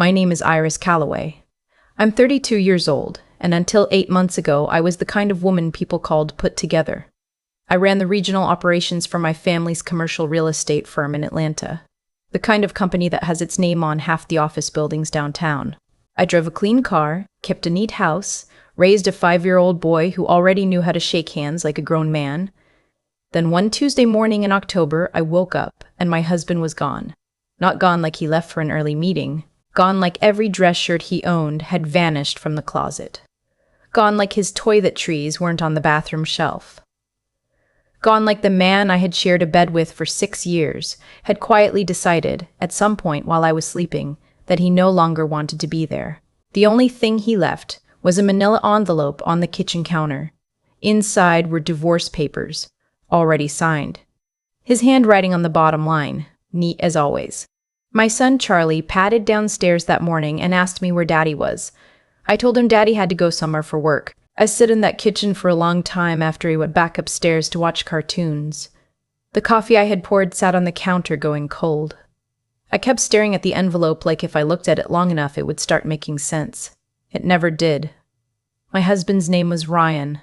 My name is Iris Calloway. I'm 32 years old, and until 8 months ago, I was the kind of woman people called put together. I ran the regional operations for my family's commercial real estate firm in Atlanta, the kind of company that has its name on half the office buildings downtown. I drove a clean car, kept a neat house, raised a 5-year-old boy who already knew how to shake hands like a grown man. Then one Tuesday morning in October, I woke up and my husband was gone. Not gone like he left for an early meeting. Gone like every dress shirt he owned had vanished from the closet. Gone like his toilet trees weren't on the bathroom shelf. Gone like the man I had shared a bed with for 6 years had quietly decided, at some point while I was sleeping, that he no longer wanted to be there. The only thing he left was a manila envelope on the kitchen counter. Inside were divorce papers, already signed. His handwriting on the bottom line, neat as always. My son Charlie padded downstairs that morning and asked me where Daddy was. I told him Daddy had to go somewhere for work. I sat in that kitchen for a long time after he went back upstairs to watch cartoons. The coffee I had poured sat on the counter going cold. I kept staring at the envelope like if I looked at it long enough it would start making sense. It never did. My husband's name was Ryan.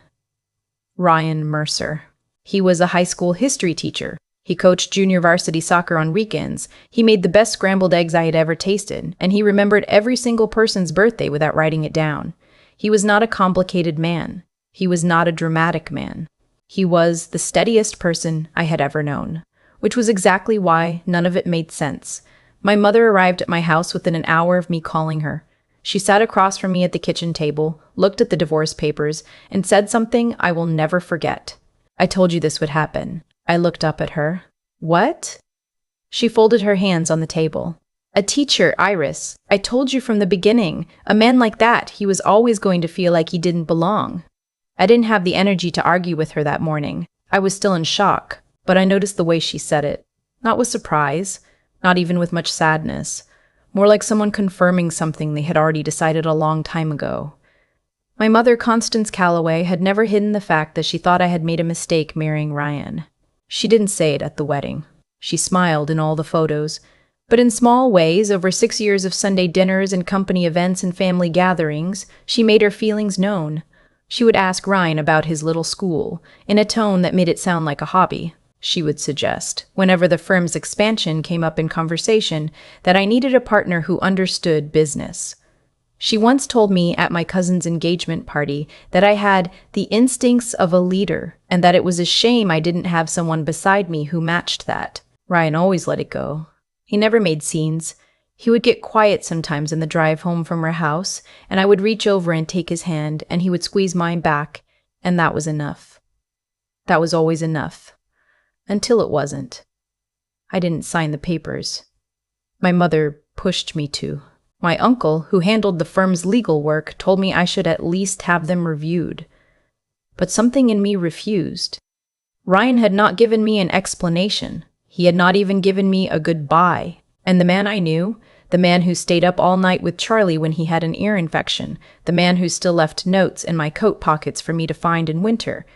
Ryan Mercer. He was a high school history teacher. He coached junior varsity soccer on weekends. He made the best scrambled eggs I had ever tasted, and he remembered every single person's birthday without writing it down. He was not a complicated man. He was not a dramatic man. He was the steadiest person I had ever known, which was exactly why none of it made sense. My mother arrived at my house within an hour of me calling her. She sat across from me at the kitchen table, looked at the divorce papers, and said something I will never forget. "I told you this would happen." I looked up at her. "What?" She folded her hands on the table. "A teacher, Iris. I told you from the beginning. A man like that, he was always going to feel like he didn't belong." I didn't have the energy to argue with her that morning. I was still in shock, but I noticed the way she said it. Not with surprise, not even with much sadness. More like someone confirming something they had already decided a long time ago. My mother, Constance Calloway, had never hidden the fact that she thought I had made a mistake marrying Ryan. She didn't say it at the wedding. She smiled in all the photos. But in small ways, over 6 years of Sunday dinners and company events and family gatherings, she made her feelings known. She would ask Ryan about his little school, in a tone that made it sound like a hobby. She would suggest, whenever the firm's expansion came up in conversation, that I needed a partner who understood business. She once told me at my cousin's engagement party that I had the instincts of a leader and that it was a shame I didn't have someone beside me who matched that. Ryan always let it go. He never made scenes. He would get quiet sometimes in the drive home from our house, and I would reach over and take his hand, and he would squeeze mine back, and that was enough. That was always enough. Until it wasn't. I didn't sign the papers. My mother pushed me to. My uncle, who handled the firm's legal work, told me I should at least have them reviewed. But something in me refused. Ryan had not given me an explanation. He had not even given me a goodbye. And the man I knew, the man who stayed up all night with Charlie when he had an ear infection, the man who still left notes in my coat pockets for me to find in winter,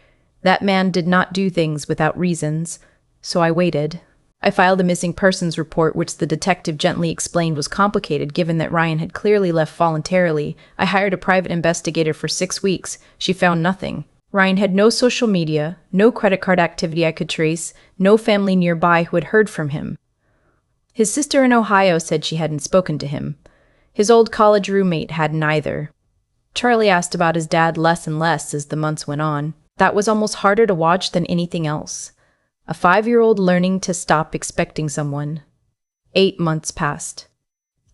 that man did not do things without reasons. So I waited. I filed a missing persons report, which the detective gently explained was complicated given that Ryan had clearly left voluntarily. I hired a private investigator for 6 weeks. She found nothing. Ryan had no social media, no credit card activity I could trace, no family nearby who had heard from him. His sister in Ohio said she hadn't spoken to him. His old college roommate hadn't either. Charlie asked about his dad less and less as the months went on. That was almost harder to watch than anything else. A 5-year-old learning to stop expecting someone. 8 months passed.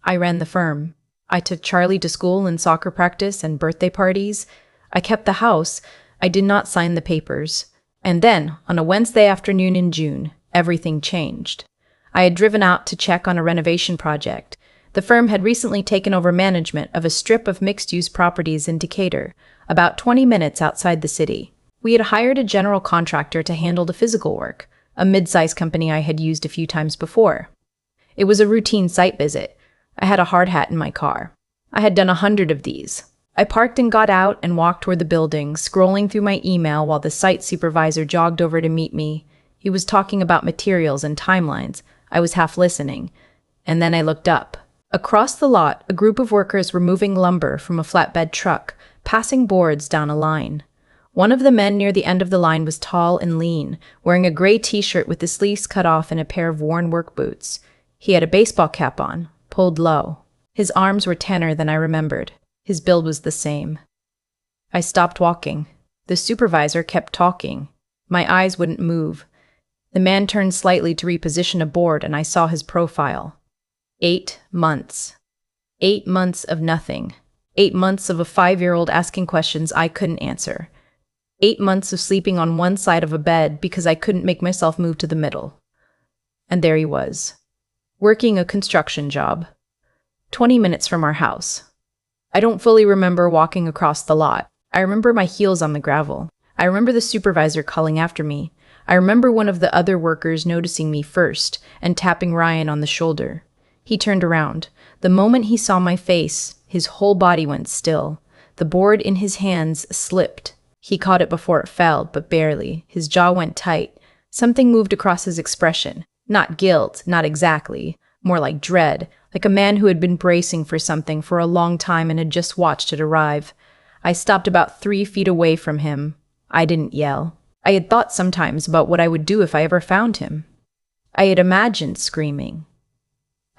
I ran the firm. I took Charlie to school and soccer practice and birthday parties. I kept the house. I did not sign the papers. And then, on a Wednesday afternoon in June, everything changed. I had driven out to check on a renovation project. The firm had recently taken over management of a strip of mixed-use properties in Decatur, about 20 minutes outside the city. We had hired a general contractor to handle the physical work, a mid-sized company I had used a few times before. It was a routine site visit. I had a hard hat in my car. I had done 100 of these. I parked and got out and walked toward the building, scrolling through my email while the site supervisor jogged over to meet me. He was talking about materials and timelines. I was half listening. And then I looked up. Across the lot, a group of workers were moving lumber from a flatbed truck, passing boards down a line. One of the men near the end of the line was tall and lean, wearing a gray t-shirt with the sleeves cut off and a pair of worn work boots. He had a baseball cap on, pulled low. His arms were thinner than I remembered. His build was the same. I stopped walking. The supervisor kept talking. My eyes wouldn't move. The man turned slightly to reposition a board, and I saw his profile. 8 months. 8 months of nothing. 8 months of a 5-year-old asking questions I couldn't answer. 8 months of sleeping on one side of a bed because I couldn't make myself move to the middle. And there he was, working a construction job, 20 minutes from our house. I don't fully remember walking across the lot. I remember my heels on the gravel. I remember the supervisor calling after me. I remember one of the other workers noticing me first and tapping Ryan on the shoulder. He turned around. The moment he saw my face, his whole body went still. The board in his hands slipped. He caught it before it fell, but barely. His jaw went tight. Something moved across his expression. Not guilt, not exactly. More like dread, like a man who had been bracing for something for a long time and had just watched it arrive. I stopped about 3 feet away from him. I didn't yell. I had thought sometimes about what I would do if I ever found him. I had imagined screaming.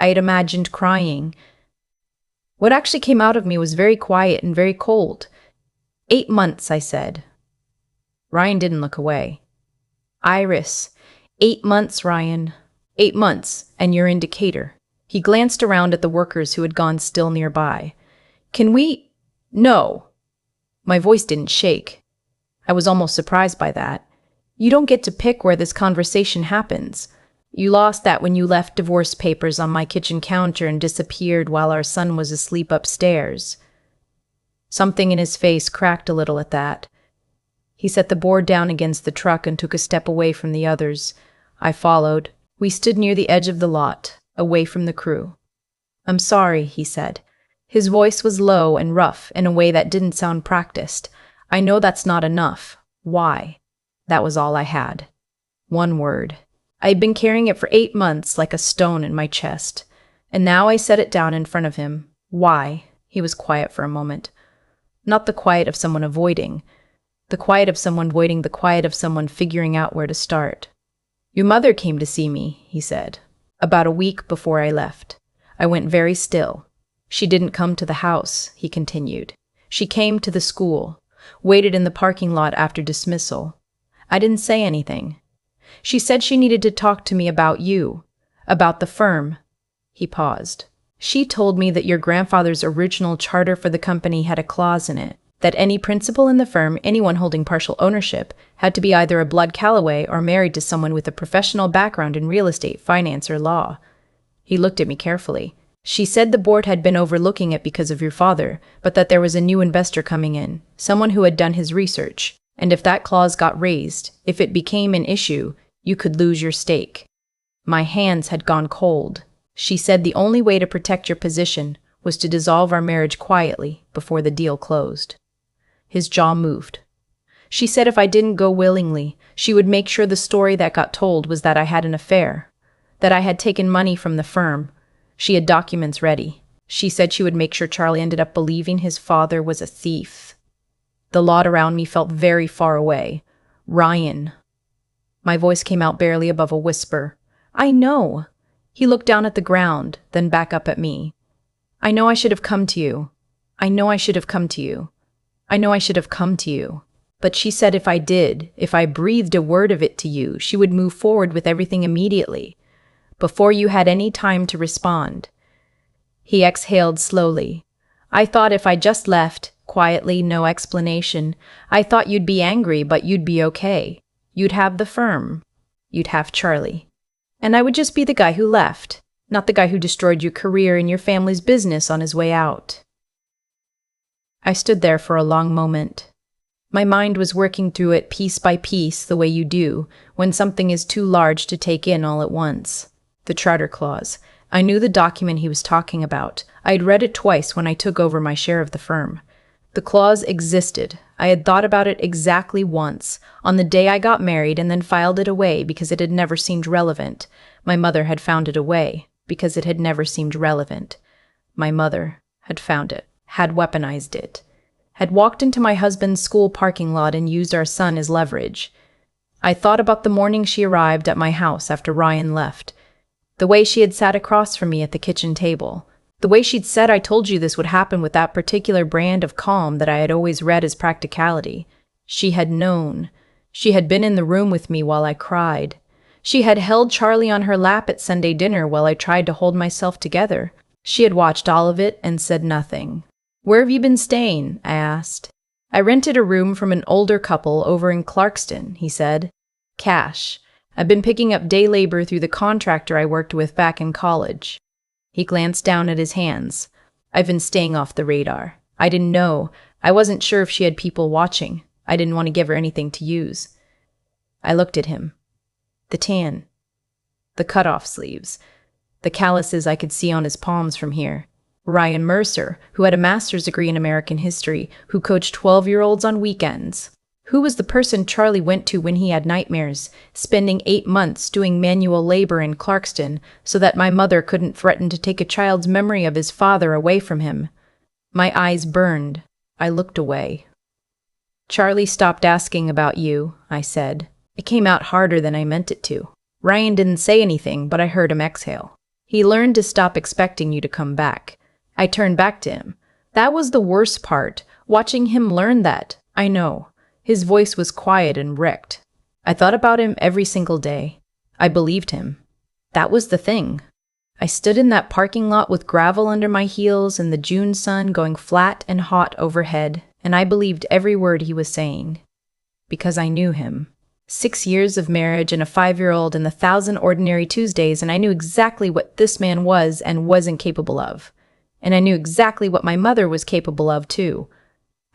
I had imagined crying. What actually came out of me was very quiet and very cold. 8 months, I said. Ryan didn't look away. Iris, 8 months, Ryan. 8 months, and you're in Decatur. He glanced around at the workers who had gone still nearby. Can we? No. My voice didn't shake. I was almost surprised by that. You don't get to pick where this conversation happens. You lost that when you left divorce papers on my kitchen counter and disappeared while our son was asleep upstairs. Something in his face cracked a little at that. He set the board down against the truck and took a step away from the others. I followed. We stood near the edge of the lot, away from the crew. I'm sorry, he said. His voice was low and rough in a way that didn't sound practiced. I know that's not enough. Why? That was all I had. One word. I had been carrying it for 8 months like a stone in my chest. And now I set it down in front of him. Why? He was quiet for a moment. Not the quiet of someone avoiding. The quiet of someone avoiding the quiet of someone figuring out where to start. Your mother came to see me, he said. About a week before I left. I went very still. She didn't come to the house, he continued. She came to the school, waited in the parking lot after dismissal. I didn't say anything. She said she needed to talk to me about you, about the firm. He paused. She told me that your grandfather's original charter for the company had a clause in it, that any principal in the firm, anyone holding partial ownership, had to be either a blood Calloway or married to someone with a professional background in real estate, finance, or law. He looked at me carefully. She said the board had been overlooking it because of your father, but that there was a new investor coming in, someone who had done his research, and if that clause got raised, if it became an issue, you could lose your stake. My hands had gone cold. She said the only way to protect your position was to dissolve our marriage quietly before the deal closed. His jaw moved. She said if I didn't go willingly, she would make sure the story that got told was that I had an affair, that I had taken money from the firm. She had documents ready. She said she would make sure Charlie ended up believing his father was a thief. The lot around me felt very far away. Ryan. My voice came out barely above a whisper. I know. He looked down at the ground, then back up at me. I know I should have come to you. I know I should have come to you. I know I should have come to you. But she said if I did, if I breathed a word of it to you, she would move forward with everything immediately, before you had any time to respond. He exhaled slowly. I thought if I just left, quietly, no explanation, I thought you'd be angry, but you'd be okay. You'd have the firm. You'd have Charlie. And I would just be the guy who left, not the guy who destroyed your career and your family's business on his way out. I stood there for a long moment. My mind was working through it piece by piece the way you do when something is too large to take in all at once. The charter clause. I knew the document he was talking about. I had read it twice when I took over my share of the firm. The clause existed. I had thought about it exactly once, on the day I got married, and then filed it away because it had never seemed relevant. My mother had found it away because it had never seemed relevant. My mother had found it, had weaponized it, had walked into my husband's school parking lot and used our son as leverage. I thought about the morning she arrived at my house after Ryan left, the way she had sat across from me at the kitchen table, the way she'd said I told you this would happen with that particular brand of calm that I had always read as practicality. She had known. She had been in the room with me while I cried. She had held Charlie on her lap at Sunday dinner while I tried to hold myself together. She had watched all of it and said nothing. "Where have you been staying?" I asked. "I rented a room from an older couple over in Clarkston," he said. "Cash. I've been picking up day labor through the contractor I worked with back in college." He glanced down at his hands. "I've been staying off the radar. I didn't know. I wasn't sure if she had people watching. I didn't want to give her anything to use." I looked at him. The tan. The cut-off sleeves. The calluses I could see on his palms from here. Ryan Mercer, who had a master's degree in American history, who coached 12-year-olds on weekends. Who was the person Charlie went to when he had nightmares, spending 8 months doing manual labor in Clarkston so that my mother couldn't threaten to take a child's memory of his father away from him? My eyes burned. I looked away. "Charlie stopped asking about you," I said. It came out harder than I meant it to. Ryan didn't say anything, but I heard him exhale. "He learned to stop expecting you to come back." I turned back to him. That was the worst part, watching him learn that. I know. His voice was quiet and wrecked. I thought about him every single day. I believed him. That was the thing. I stood in that parking lot with gravel under my heels and the June sun going flat and hot overhead, and I believed every word he was saying. Because I knew him. 6 years of marriage and a 5-year-old and 1,000 ordinary Tuesdays, and I knew exactly what this man was and wasn't capable of. And I knew exactly what my mother was capable of, too.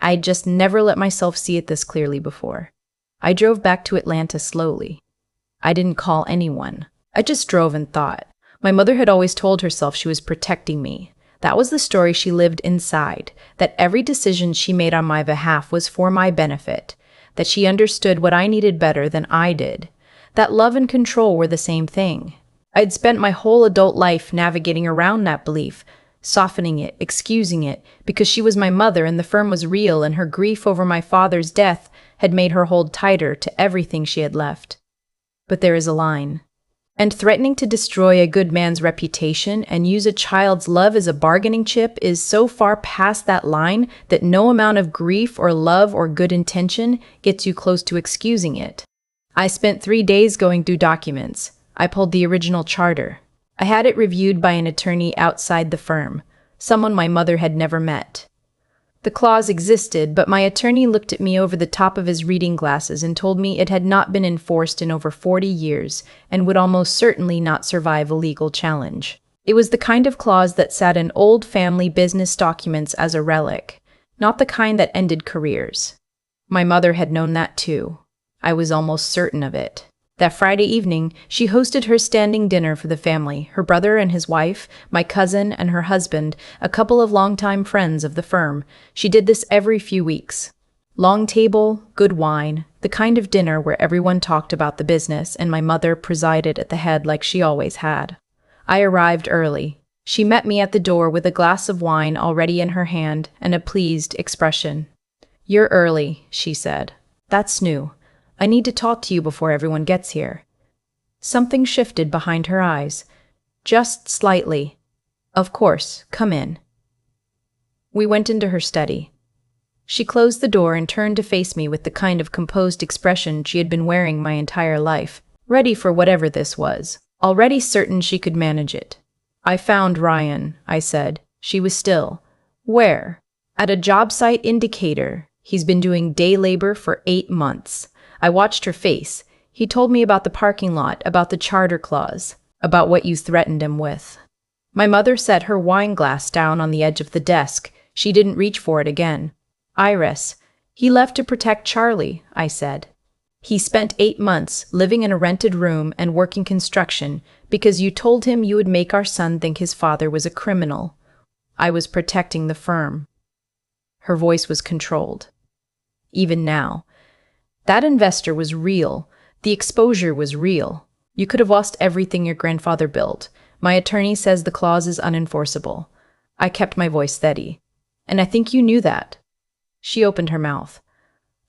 I'd just never let myself see it this clearly before. I drove back to Atlanta slowly. I didn't call anyone. I just drove and thought. My mother had always told herself she was protecting me. That was the story she lived inside, that every decision she made on my behalf was for my benefit, that she understood what I needed better than I did, that love and control were the same thing. I'd spent my whole adult life navigating around that belief, softening it, excusing it, because she was my mother and the firm was real and her grief over my father's death had made her hold tighter to everything she had left. But there is a line. And threatening to destroy a good man's reputation and use a child's love as a bargaining chip is so far past that line that no amount of grief or love or good intention gets you close to excusing it. I spent 3 days going through documents. I pulled the original charter. I had it reviewed by an attorney outside the firm, someone my mother had never met. The clause existed, but my attorney looked at me over the top of his reading glasses and told me it had not been enforced in over 40 years and would almost certainly not survive a legal challenge. It was the kind of clause that sat in old family business documents as a relic, not the kind that ended careers. My mother had known that too. I was almost certain of it. That Friday evening, she hosted her standing dinner for the family, her brother and his wife, my cousin and her husband, a couple of longtime friends of the firm. She did this every few weeks. Long table, good wine, the kind of dinner where everyone talked about the business, and my mother presided at the head like she always had. I arrived early. She met me at the door with a glass of wine already in her hand and a pleased expression. "You're early," she said. "That's new. I need to talk to you before everyone gets here." Something shifted behind her eyes. Just slightly. "Of course, come in." We went into her study. She closed the door and turned to face me with the kind of composed expression she had been wearing my entire life, ready for whatever this was, already certain she could manage it. "I found Ryan," I said. She was still. "Where?" "At a job site in Decatur. He's been doing day labor for 8 months. I watched her face. He told me about the parking lot, about the charter clause, about what you threatened him with." My mother set her wine glass down on the edge of the desk. She didn't reach for it again. "Iris, he left to protect Charlie," I said. "He spent 8 months living in a rented room and working construction because you told him you would make our son think his father was a criminal. I was protecting the firm." Her voice was controlled. "Even now. That investor was real. The exposure was real. You could have lost everything your grandfather built. My attorney says the clause is unenforceable. I kept my voice steady. And I think you knew that. She opened her mouth.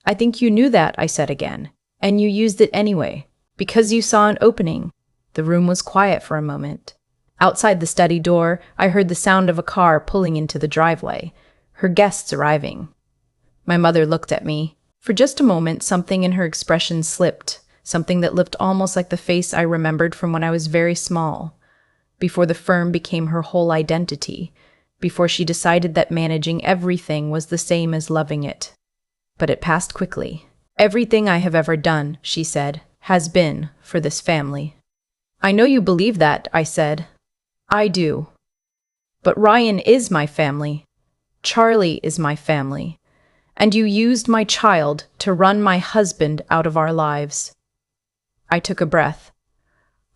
I think you knew that, I said again. And you used it anyway, because you saw an opening. The room was quiet for a moment. Outside the study door, I heard the sound of a car pulling into the driveway, her guests arriving. My mother looked at me. For just a moment, something in her expression slipped, something that looked almost like the face I remembered from when I was very small, before the firm became her whole identity, before she decided that managing everything was the same as loving it. But it passed quickly. Everything I have ever done, she said, has been for this family. I know you believe that, I said. I do. But Ryan is my family. Charlie is my family. And you used my child to run my husband out of our lives. I took a breath.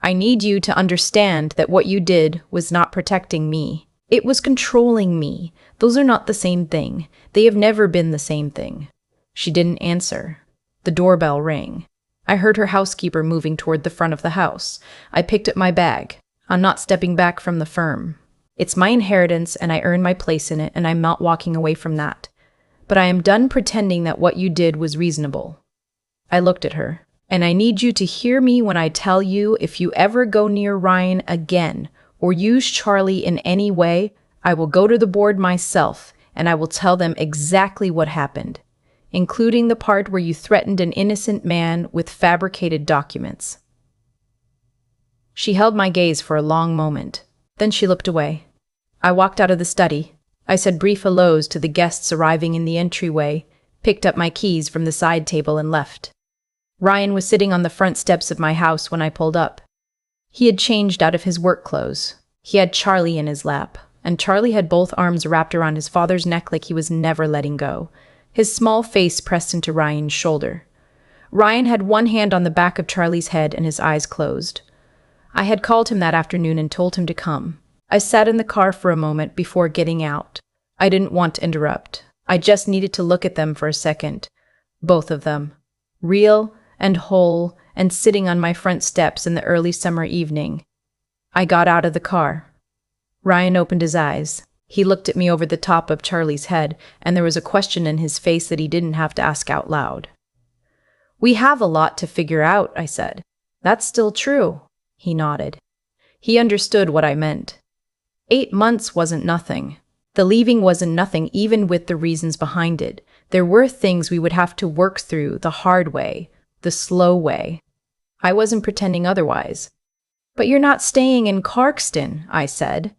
I need you to understand that what you did was not protecting me. It was controlling me. Those are not the same thing. They have never been the same thing. She didn't answer. The doorbell rang. I heard her housekeeper moving toward the front of the house. I picked up my bag. I'm not stepping back from the firm. It's my inheritance and I earned my place in it, and I'm not walking away from that. But I am done pretending that what you did was reasonable. I looked at her. And I need you to hear me when I tell you, if you ever go near Ryan again or use Charlie in any way, I will go to the board myself and I will tell them exactly what happened, including the part where you threatened an innocent man with fabricated documents. She held my gaze for a long moment. Then she looked away. I walked out of the study. I said brief hellos to the guests arriving in the entryway, picked up my keys from the side table and left. Ryan was sitting on the front steps of my house when I pulled up. He had changed out of his work clothes. He had Charlie in his lap, and Charlie had both arms wrapped around his father's neck like he was never letting go, his small face pressed into Ryan's shoulder. Ryan had one hand on the back of Charlie's head and his eyes closed. I had called him that afternoon and told him to come. I sat in the car for a moment before getting out. I didn't want to interrupt. I just needed to look at them for a second. Both of them. Real and whole, and sitting on my front steps in the early summer evening. I got out of the car. Ryan opened his eyes. He looked at me over the top of Charlie's head, and there was a question in his face that he didn't have to ask out loud. We have a lot to figure out, I said. That's still true. He nodded. He understood what I meant. 8 months wasn't nothing. The leaving wasn't nothing, even with the reasons behind it. There were things we would have to work through the hard way, the slow way. I wasn't pretending otherwise. But you're not staying in Clarkston, I said.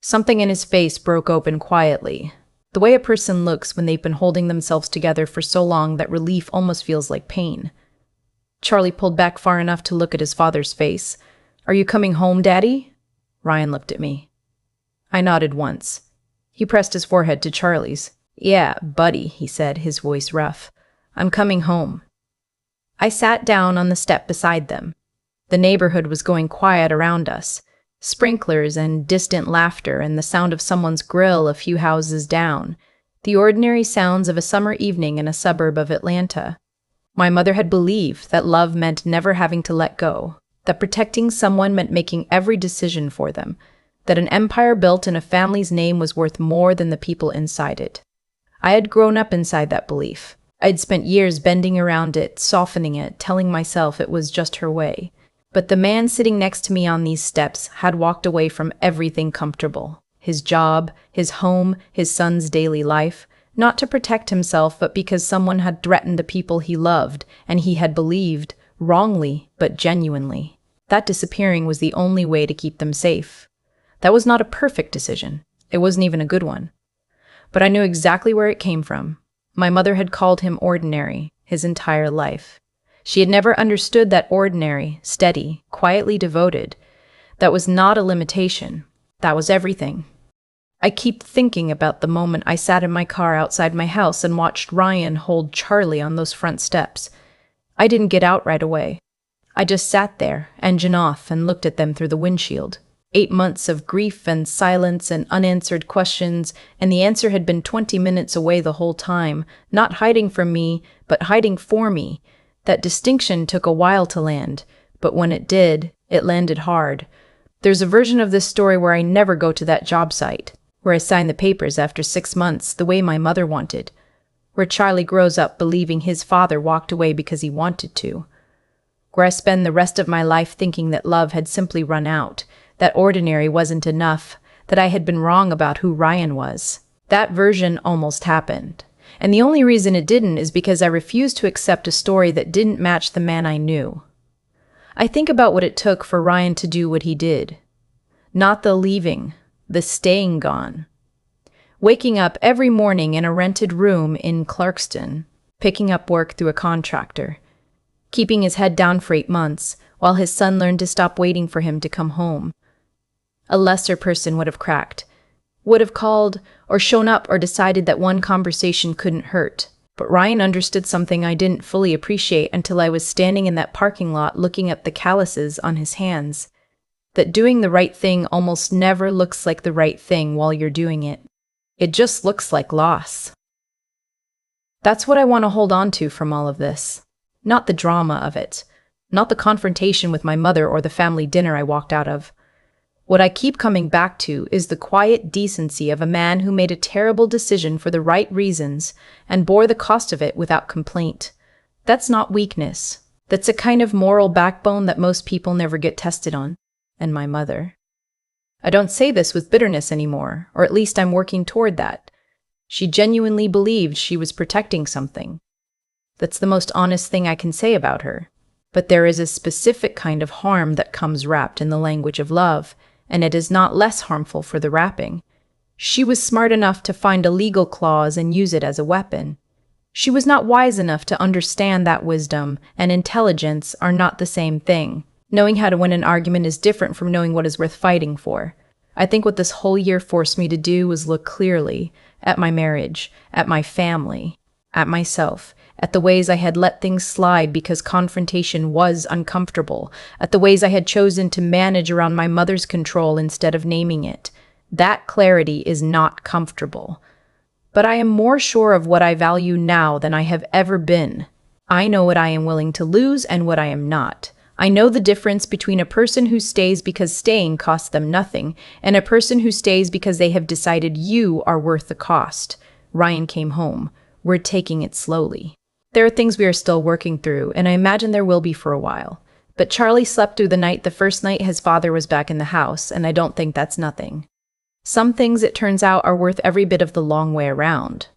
Something in his face broke open quietly, the way a person looks when they've been holding themselves together for so long that relief almost feels like pain. Charlie pulled back far enough to look at his father's face. Are you coming home, Daddy? Ryan looked at me. I nodded once. He pressed his forehead to Charlie's. Yeah, buddy, he said, his voice rough. I'm coming home. I sat down on the step beside them. The neighborhood was going quiet around us. Sprinklers and distant laughter and the sound of someone's grill a few houses down. The ordinary sounds of a summer evening in a suburb of Atlanta. My mother had believed that love meant never having to let go, that protecting someone meant making every decision for them, that an empire built in a family's name was worth more than the people inside it. I had grown up inside that belief. I'd spent years bending around it, softening it, telling myself it was just her way. But the man sitting next to me on these steps had walked away from everything comfortable. His job, his home, his son's daily life. Not to protect himself, but because someone had threatened the people he loved, and he had believed, wrongly, but genuinely, that disappearing was the only way to keep them safe. That was not a perfect decision. It wasn't even a good one. But I knew exactly where it came from. My mother had called him ordinary his entire life. She had never understood that ordinary, steady, quietly devoted. That was not a limitation. That was everything. I keep thinking about the moment I sat in my car outside my house and watched Ryan hold Charlie on those front steps. I didn't get out right away. I just sat there, engine off, and looked at them through the windshield. 8 months of grief and silence and unanswered questions, and the answer had been 20 minutes away the whole time, not hiding from me, but hiding for me. That distinction took a while to land, but when it did, it landed hard. There's a version of this story where I never go to that job site, where I signed the papers after 6 months the way my mother wanted, where Charlie grows up believing his father walked away because he wanted to, where I spend the rest of my life thinking that love had simply run out, that ordinary wasn't enough, that I had been wrong about who Ryan was. That version almost happened. And the only reason it didn't is because I refused to accept a story that didn't match the man I knew. I think about what it took for Ryan to do what he did. Not the leaving, the staying gone. Waking up every morning in a rented room in Clarkston, picking up work through a contractor, keeping his head down for 8 months while his son learned to stop waiting for him to come home. A lesser person would have cracked, would have called or shown up or decided that one conversation couldn't hurt. But Ryan understood something I didn't fully appreciate until I was standing in that parking lot looking at the calluses on his hands. That doing the right thing almost never looks like the right thing while you're doing it. It just looks like loss. That's what I want to hold on to from all of this. Not the drama of it. Not the confrontation with my mother or the family dinner I walked out of. What I keep coming back to is the quiet decency of a man who made a terrible decision for the right reasons and bore the cost of it without complaint. That's not weakness. That's a kind of moral backbone that most people never get tested on. And my mother. I don't say this with bitterness anymore, or at least I'm working toward that. She genuinely believed she was protecting something. That's the most honest thing I can say about her. But there is a specific kind of harm that comes wrapped in the language of love, and it is not less harmful for the wrapping. She was smart enough to find a legal clause and use it as a weapon. She was not wise enough to understand that wisdom and intelligence are not the same thing. Knowing how to win an argument is different from knowing what is worth fighting for. I think what this whole year forced me to do was look clearly at my marriage, at my family, at myself, at the ways I had let things slide because confrontation was uncomfortable, at the ways I had chosen to manage around my mother's control instead of naming it. That clarity is not comfortable. But I am more sure of what I value now than I have ever been. I know what I am willing to lose and what I am not. I know the difference between a person who stays because staying costs them nothing and a person who stays because they have decided you are worth the cost. Ryan came home. We're taking it slowly. There are things we are still working through, and I imagine there will be for a while. But Charlie slept through the night the first night his father was back in the house, and I don't think that's nothing. Some things, it turns out, are worth every bit of the long way around.